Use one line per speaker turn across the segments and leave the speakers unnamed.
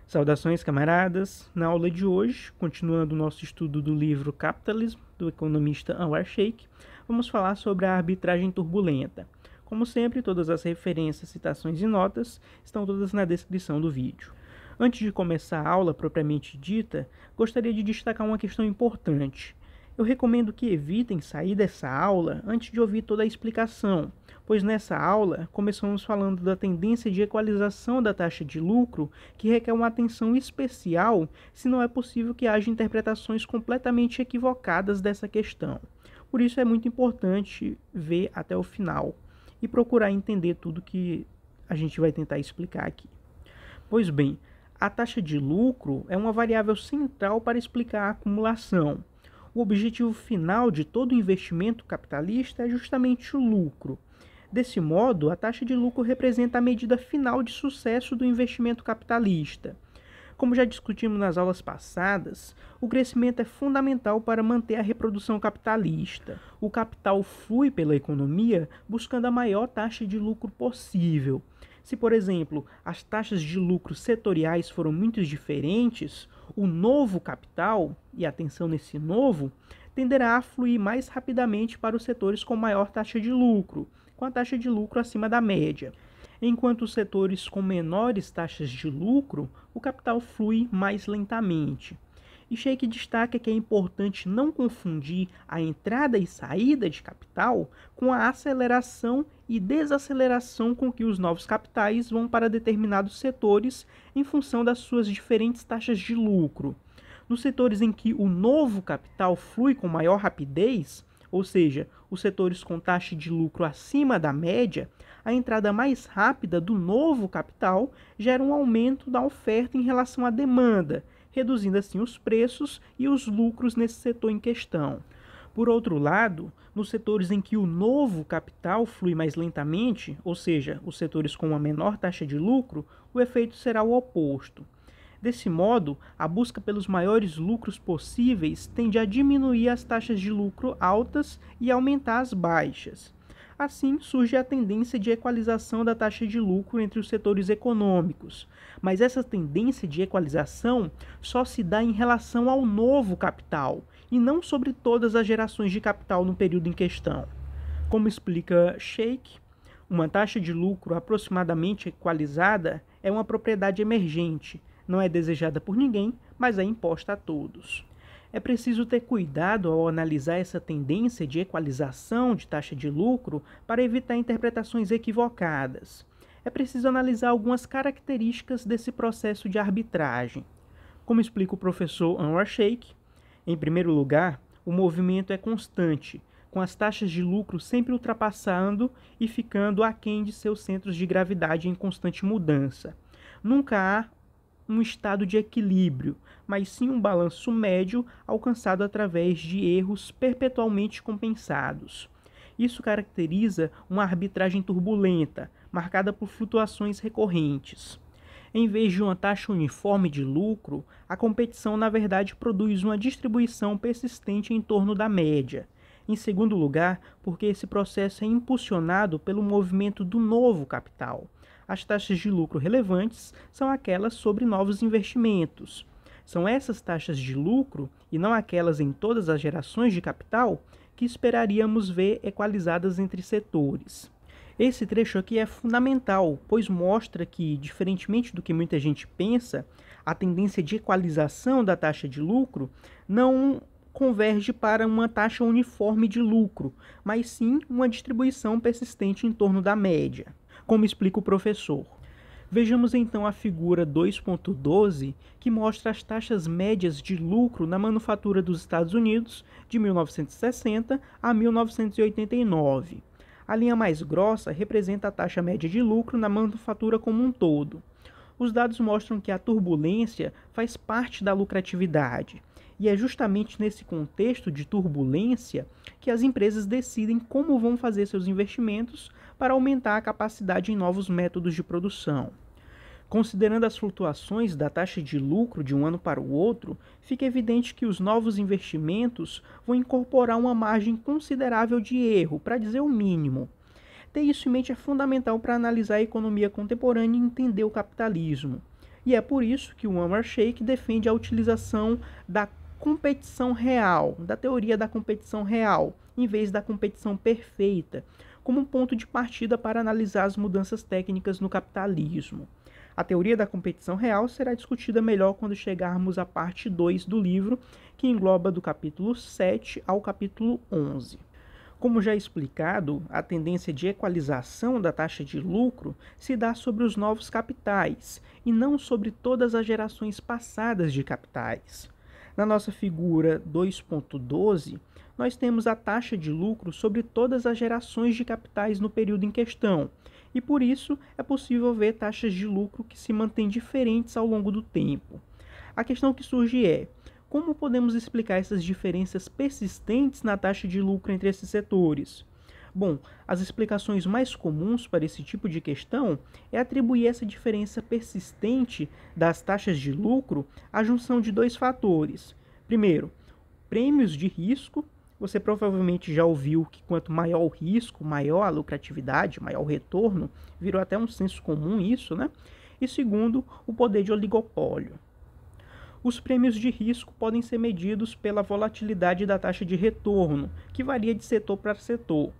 Saudações, camaradas! Na aula de hoje, continuando o nosso estudo do livro Capitalism, do economista Anwar Sheikh, vamos falar sobre a arbitragem turbulenta. Como sempre, todas as referências, citações e notas estão todas na descrição do vídeo. Antes de começar a aula propriamente dita, gostaria de destacar uma questão importante. Eu recomendo que evitem sair dessa aula antes de ouvir toda a explicação, pois nessa aula começamos falando da tendência de equalização da taxa de lucro, que requer uma atenção especial se não é possível que haja interpretações completamente equivocadas dessa questão. Por isso é muito importante ver até o final e procurar entender tudo que a gente vai tentar explicar aqui. Pois bem, a taxa de lucro é uma variável central para explicar a acumulação. O objetivo final de todo investimento capitalista é justamente o lucro. Desse modo, a taxa de lucro representa a medida final de sucesso do investimento capitalista. Como já discutimos nas aulas passadas, o crescimento é fundamental para manter a reprodução capitalista. O capital flui pela economia buscando a maior taxa de lucro possível. Se, por exemplo, as taxas de lucro setoriais foram muito diferentes, o novo capital, e atenção nesse novo, tenderá a fluir mais rapidamente para os setores com maior taxa de lucro, com a taxa de lucro acima da média. Enquanto os setores com menores taxas de lucro, o capital flui mais lentamente. E Sheikh destaca que é importante não confundir a entrada e saída de capital com a aceleração e desaceleração com que os novos capitais vão para determinados setores em função das suas diferentes taxas de lucro. Nos setores em que o novo capital flui com maior rapidez, ou seja, os setores com taxa de lucro acima da média, a entrada mais rápida do novo capital gera um aumento da oferta em relação à demanda, reduzindo assim os preços e os lucros nesse setor em questão. Por outro lado, nos setores em que o novo capital flui mais lentamente, ou seja, os setores com uma menor taxa de lucro, o efeito será o oposto. Desse modo, a busca pelos maiores lucros possíveis tende a diminuir as taxas de lucro altas e aumentar as baixas. Assim, surge a tendência de equalização da taxa de lucro entre os setores econômicos. Mas essa tendência de equalização só se dá em relação ao novo capital, e não sobre todas as gerações de capital no período em questão. Como explica Sheikh, uma taxa de lucro aproximadamente equalizada é uma propriedade emergente, não é desejada por ninguém, mas é imposta a todos. É preciso ter cuidado ao analisar essa tendência de equalização de taxa de lucro para evitar interpretações equivocadas. É preciso analisar algumas características desse processo de arbitragem. Como explica o professor Anwar Sheikh, em primeiro lugar, o movimento é constante, com as taxas de lucro sempre ultrapassando e ficando aquém de seus centros de gravidade em constante mudança. Nunca há um estado de equilíbrio, mas sim um balanço médio alcançado através de erros perpetualmente compensados. Isso caracteriza uma arbitragem turbulenta, marcada por flutuações recorrentes. Em vez de uma taxa uniforme de lucro, a competição na verdade produz uma distribuição persistente em torno da média. Em segundo lugar, porque esse processo é impulsionado pelo movimento do novo capital. As taxas de lucro relevantes são aquelas sobre novos investimentos. São essas taxas de lucro, e não aquelas em todas as gerações de capital, que esperaríamos ver equalizadas entre setores. Esse trecho aqui é fundamental, pois mostra que, diferentemente do que muita gente pensa, a tendência de equalização da taxa de lucro não converge para uma taxa uniforme de lucro, mas sim uma distribuição persistente em torno da média, como explica o professor. Vejamos então a figura 2.12, que mostra as taxas médias de lucro na manufatura dos Estados Unidos de 1960 a 1989. A linha mais grossa representa a taxa média de lucro na manufatura como um todo. Os dados mostram que a turbulência faz parte da lucratividade. E é justamente nesse contexto de turbulência que as empresas decidem como vão fazer seus investimentos para aumentar a capacidade em novos métodos de produção. Considerando as flutuações da taxa de lucro de um ano para o outro, fica evidente que os novos investimentos vão incorporar uma margem considerável de erro, para dizer o mínimo. Ter isso em mente é fundamental para analisar a economia contemporânea e entender o capitalismo. E é por isso que o Anwar Sheikh defende a utilização da competição real, da teoria da competição real, em vez da competição perfeita, como um ponto de partida para analisar as mudanças técnicas no capitalismo. A teoria da competição real será discutida melhor quando chegarmos à parte 2 do livro, que engloba do capítulo 7 ao capítulo 11. Como já explicado, a tendência de equalização da taxa de lucro se dá sobre os novos capitais e não sobre todas as gerações passadas de capitais. Na nossa figura 2.12, nós temos a taxa de lucro sobre todas as gerações de capitais no período em questão, e por isso é possível ver taxas de lucro que se mantêm diferentes ao longo do tempo. A questão que surge é: como podemos explicar essas diferenças persistentes na taxa de lucro entre esses setores? Bom, as explicações mais comuns para esse tipo de questão é atribuir essa diferença persistente das taxas de lucro à junção de dois fatores. Primeiro, prêmios de risco. Você provavelmente já ouviu que quanto maior o risco, maior a lucratividade, maior o retorno. Virou até um senso comum isso, né? E segundo, o poder de oligopólio. Os prêmios de risco podem ser medidos pela volatilidade da taxa de retorno, que varia de setor para setor.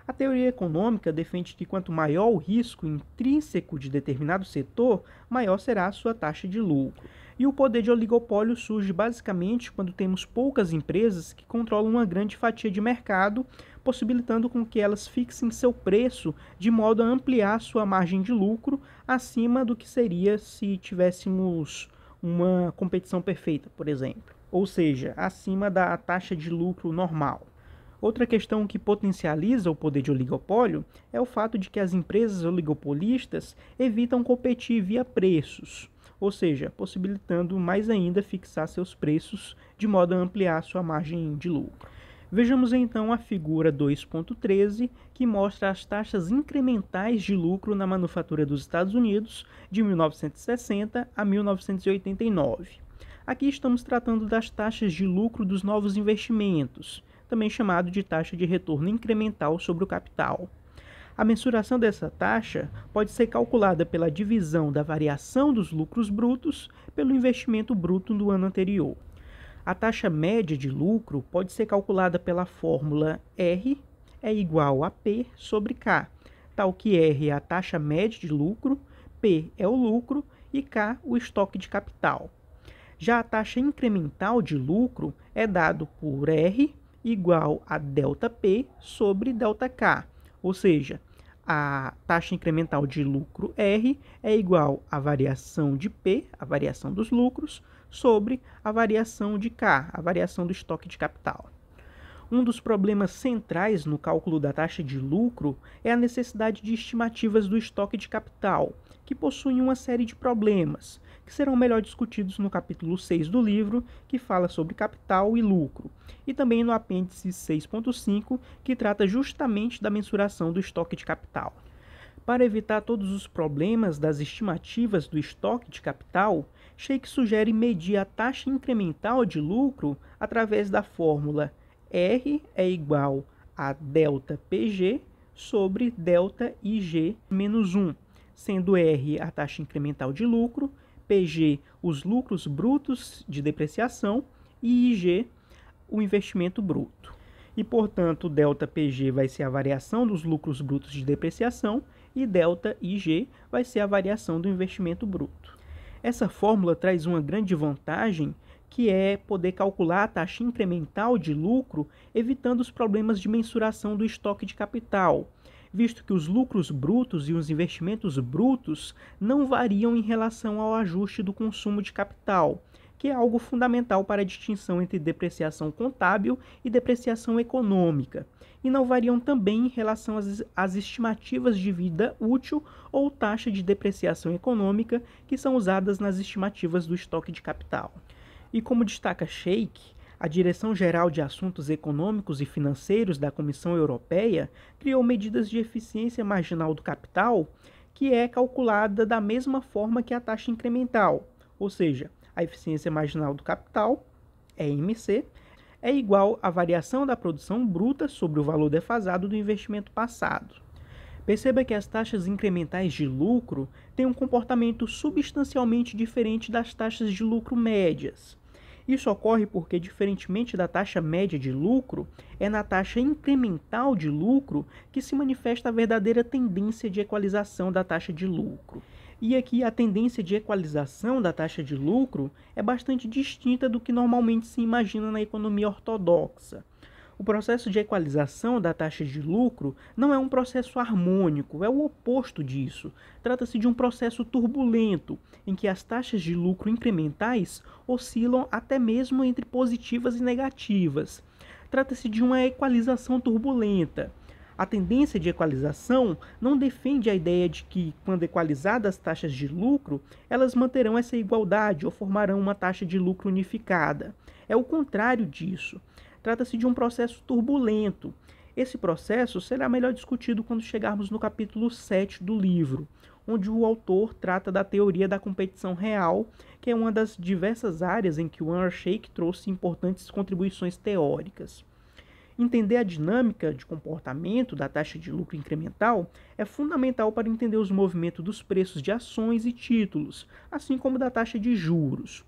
A teoria econômica defende que quanto maior o risco intrínseco de determinado setor, maior será a sua taxa de lucro. E o poder de oligopólio surge basicamente quando temos poucas empresas que controlam uma grande fatia de mercado, possibilitando com que elas fixem seu preço de modo a ampliar sua margem de lucro acima do que seria se tivéssemos uma competição perfeita, por exemplo, ou seja, acima da taxa de lucro normal. Outra questão que potencializa o poder de oligopólio é o fato de que as empresas oligopolistas evitam competir via preços, ou seja, possibilitando mais ainda fixar seus preços de modo a ampliar sua margem de lucro. Vejamos então a figura 2.13, que mostra as taxas incrementais de lucro na manufatura dos Estados Unidos de 1960 a 1989. Aqui estamos tratando das taxas de lucro dos novos investimentos, também chamado de taxa de retorno incremental sobre o capital. A mensuração dessa taxa pode ser calculada pela divisão da variação dos lucros brutos pelo investimento bruto do ano anterior. A taxa média de lucro pode ser calculada pela fórmula R é igual a P sobre K, tal que R é a taxa média de lucro, P é o lucro e K o estoque de capital. Já a taxa incremental de lucro é dado por R igual a ΔP sobre ΔK, ou seja, a taxa incremental de lucro R é igual à variação de P, a variação dos lucros, sobre a variação de K, a variação do estoque de capital. Um dos problemas centrais no cálculo da taxa de lucro é a necessidade de estimativas do estoque de capital, que possuem uma série de problemas, que serão melhor discutidos no capítulo 6 do livro, que fala sobre capital e lucro, e também no apêndice 6.5, que trata justamente da mensuração do estoque de capital. Para evitar todos os problemas das estimativas do estoque de capital, Sheikh sugere medir a taxa incremental de lucro através da fórmula R é igual a ΔPG sobre ΔIG menos 1, sendo R a taxa incremental de lucro, PG os lucros brutos de depreciação e IG o investimento bruto. E, portanto, ΔPG vai ser a variação dos lucros brutos de depreciação e ΔIG vai ser a variação do investimento bruto. Essa fórmula traz uma grande vantagem, que é poder calcular a taxa incremental de lucro, evitando os problemas de mensuração do estoque de capital, visto que os lucros brutos e os investimentos brutos não variam em relação ao ajuste do consumo de capital, que é algo fundamental para a distinção entre depreciação contábil e depreciação econômica, e não variam também em relação às estimativas de vida útil ou taxa de depreciação econômica que são usadas nas estimativas do estoque de capital. E como destaca Sheikh, a Direção-Geral de Assuntos Econômicos e Financeiros da Comissão Europeia criou medidas de eficiência marginal do capital, que é calculada da mesma forma que a taxa incremental, ou seja, a eficiência marginal do capital, EMC, é igual à variação da produção bruta sobre o valor defasado do investimento passado. Perceba que as taxas incrementais de lucro têm um comportamento substancialmente diferente das taxas de lucro médias. Isso ocorre porque, diferentemente da taxa média de lucro, é na taxa incremental de lucro que se manifesta a verdadeira tendência de equalização da taxa de lucro. E aqui a tendência de equalização da taxa de lucro é bastante distinta do que normalmente se imagina na economia ortodoxa. O processo de equalização da taxa de lucro não é um processo harmônico, é o oposto disso. Trata-se de um processo turbulento, em que as taxas de lucro incrementais oscilam até mesmo entre positivas e negativas. Trata-se de uma equalização turbulenta. A tendência de equalização não defende a ideia de que, quando equalizadas as taxas de lucro, elas manterão essa igualdade ou formarão uma taxa de lucro unificada. É o contrário disso. Trata-se de um processo turbulento. Esse processo será melhor discutido quando chegarmos no capítulo 7 do livro, onde o autor trata da teoria da competição real, que é uma das diversas áreas em que o Anwar Shaikh trouxe importantes contribuições teóricas. Entender a dinâmica de comportamento da taxa de lucro incremental é fundamental para entender os movimentos dos preços de ações e títulos, assim como da taxa de juros.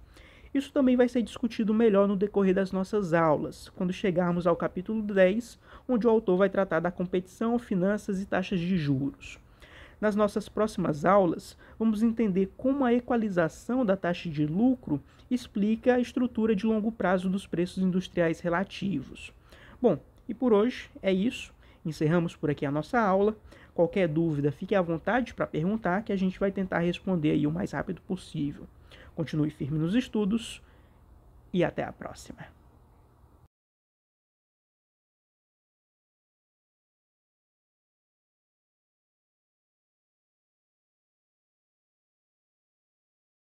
Isso também vai ser discutido melhor no decorrer das nossas aulas, quando chegarmos ao capítulo 10, onde o autor vai tratar da competição, finanças e taxas de juros. Nas nossas próximas aulas, vamos entender como a equalização da taxa de lucro explica a estrutura de longo prazo dos preços industriais relativos. Bom, e por hoje é isso. Encerramos por aqui a nossa aula. Qualquer dúvida, fique à vontade para perguntar, que a gente vai tentar responder aí o mais rápido possível. Continue firme nos estudos e até a próxima.